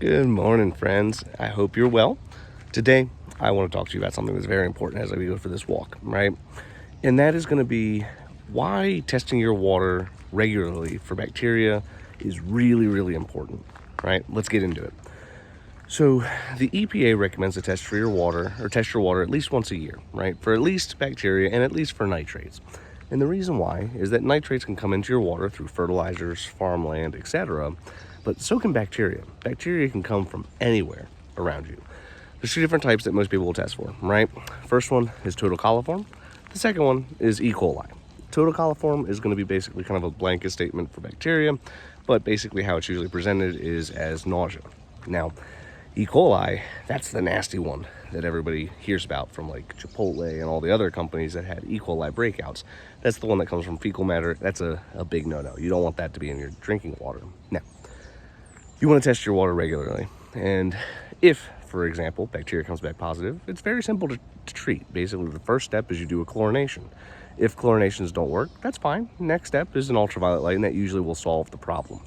Good morning, friends. I hope you're well. Today, I want to talk to you about something that's very important as we go for this walk, right? And that is going to be why testing your water regularly for bacteria is really, really important, right? Let's get into it. So, the EPA recommends to test for your water, or test your water at least once a year, right? For at least bacteria and at least for nitrates. And the reason why is that nitrates can come into your water through fertilizers, farmland, etc. But so can bacteria. Bacteria can come from anywhere around you. There's two different types that most people will test for, right? First one is total coliform. The second one is E. coli. Total coliform is going to be basically kind of a blanket statement for bacteria, but basically how it's usually presented is as nausea. Now, E. coli, that's the nasty one that everybody hears about from like Chipotle and all the other companies that had E. coli breakouts. That's the one that comes from fecal matter. That's a big no-no. You don't want that to be in your drinking water. Now, you want to test your water regularly. And if, for example, bacteria comes back positive, it's very simple to treat. Basically, the first step is you do a chlorination. If chlorinations don't work, that's fine. Next step is an ultraviolet light, and that usually will solve the problem.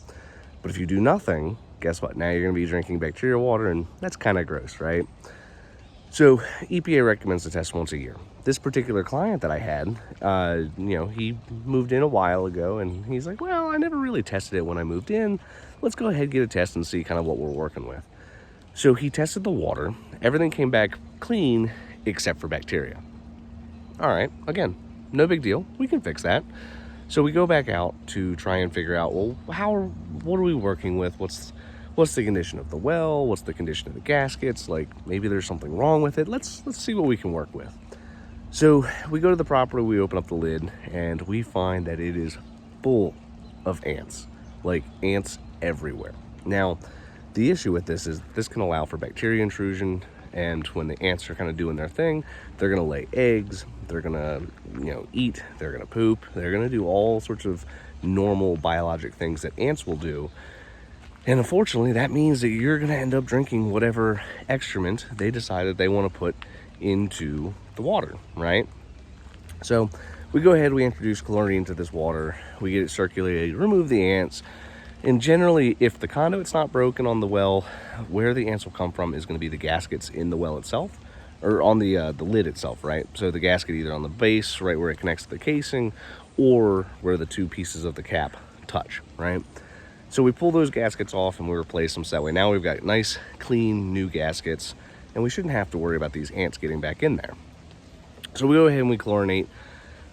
But if you do nothing, guess what? Now you're going to be drinking bacterial water, and that's kind of gross, right? So EPA recommends to test once a year. This particular client that I had, he moved in a while ago, and he's like, well, I never really tested it when I moved in. Let's go ahead and get a test and see kind of what we're working with. So he tested the water. Everything came back clean except for bacteria. All right, again, no big deal. We can fix that. So we go back out to try and figure out, well, what are we working with? What's the condition of the well? What's the condition of the gaskets? Like, maybe there's something wrong with it. Let's see what we can work with. So we go to the property, we open up the lid, and we find that it is full of ants. Like, ants everywhere. Now, the issue with this is this can allow for bacteria intrusion, and when the ants are kind of doing their thing, they're going to lay eggs, they're going to, eat, they're going to poop, they're going to do all sorts of normal biologic things that ants will do. And unfortunately, that means that you're going to end up drinking whatever excrement they decided they want to put into the water, right? So we go ahead, we introduce chlorine to this water, we get it circulated, remove the ants. And generally, if the conduit's not broken on the well, where the ants will come from is going to be the gaskets in the well itself, or on the lid itself, right? So the gasket either on the base, right where it connects to the casing, or where the two pieces of the cap touch, right? So we pull those gaskets off and we replace them so that way now we've got nice, clean, new gaskets, and we shouldn't have to worry about these ants getting back in there. So we go ahead and we chlorinate,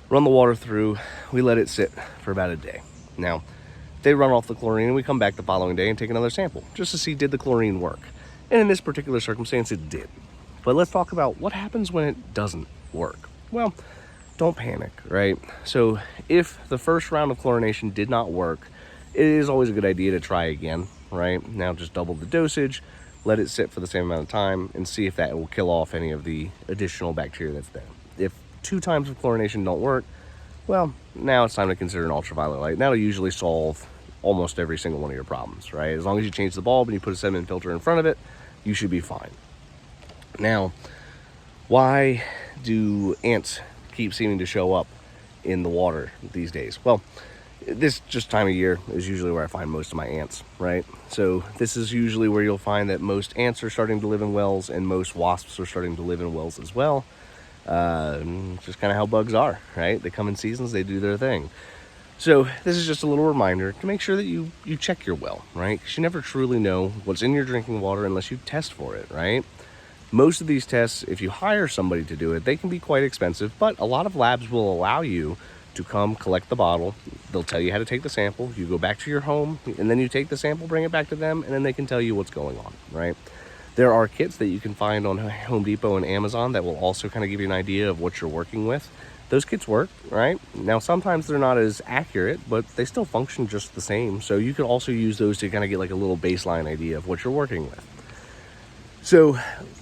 run the water through, we let it sit for about a day. Now, they run off the chlorine and we come back the following day and take another sample just to see, did the chlorine work? And in this particular circumstance, it did. But let's talk about what happens when it doesn't work. Well, don't panic, right? So if the first round of chlorination did not work, it is always a good idea to try again, right? Now just double the dosage, let it sit for the same amount of time, and see if that will kill off any of the additional bacteria that's there. If 2 times of chlorination don't work, well, now it's time to consider an ultraviolet light. That'll usually solve almost every single one of your problems, right? As long as you change the bulb and you put a sediment filter in front of it, you should be fine. Now, why do ants keep seeming to show up in the water these days? Well, this just time of year is usually where I find most of my ants, right? So this is usually where you'll find that most ants are starting to live in wells and most wasps are starting to live in wells as well. Just kind of how bugs are, right? They come in seasons, they do their thing. So this is just a little reminder to make sure that you check your well, right? Because you never truly know what's in your drinking water unless you test for it, right? Most of these tests, if you hire somebody to do it, they can be quite expensive, but a lot of labs will allow you to come collect the bottle. They'll tell you how to take the sample. You go back to your home, and then you take the sample, bring it back to them, and then they can tell you what's going on, right? There are kits that you can find on Home Depot and Amazon that will also kind of give you an idea of what you're working with. Those kits work, right? Now, sometimes they're not as accurate, but they still function just the same. So you could also use those to kind of get like a little baseline idea of what you're working with. So,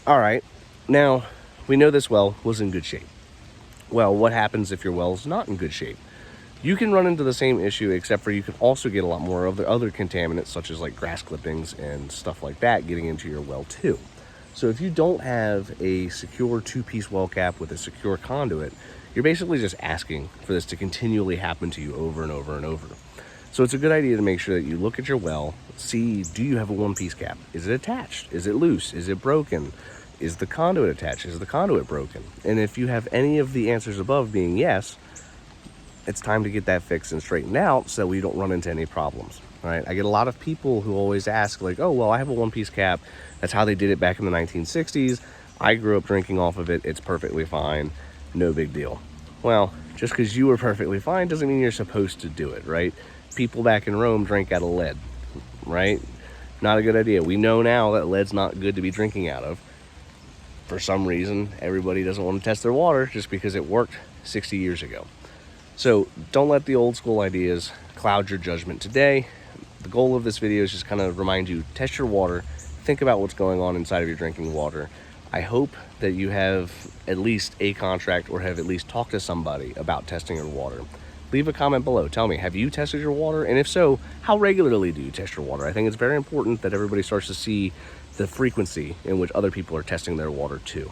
all right, now we know this well was in good shape. Well, what happens if your well's not in good shape? You can run into the same issue, except for you can also get a lot more of the other contaminants, such as like grass clippings and stuff like that, getting into your well too. So if you don't have a secure 2-piece well cap with a secure conduit, you're basically just asking for this to continually happen to you over and over and over. So it's a good idea to make sure that you look at your well, see, do you have a one-piece cap? Is it attached? Is it loose? Is it broken? Is the conduit attached? Is the conduit broken? And if you have any of the answers above being yes, it's time to get that fixed and straightened out so we don't run into any problems. All right. I get a lot of people who always ask, like, oh, well, I have a one-piece cap. That's how they did it back in the 1960s. I grew up drinking off of it. It's perfectly fine. No big deal. Well, just because you were perfectly fine doesn't mean you're supposed to do it, right? People back in Rome drank out of lead, right? Not a good idea. We know now that lead's not good to be drinking out of. For some reason, everybody doesn't want to test their water just because it worked 60 years ago. So don't let the old school ideas cloud your judgment today. The goal of this video is just kind of remind you, test your water, think about what's going on inside of your drinking water. I hope that you have at least a contract or have at least talked to somebody about testing your water. Leave a comment below. Tell me, have you tested your water? And if so, how regularly do you test your water? I think it's very important that everybody starts to see the frequency in which other people are testing their water too.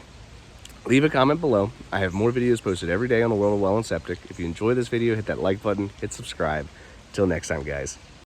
Leave a comment below. I have more videos posted every day on the world of well and septic. If you enjoy this video, hit that like button, hit subscribe. Till next time, guys.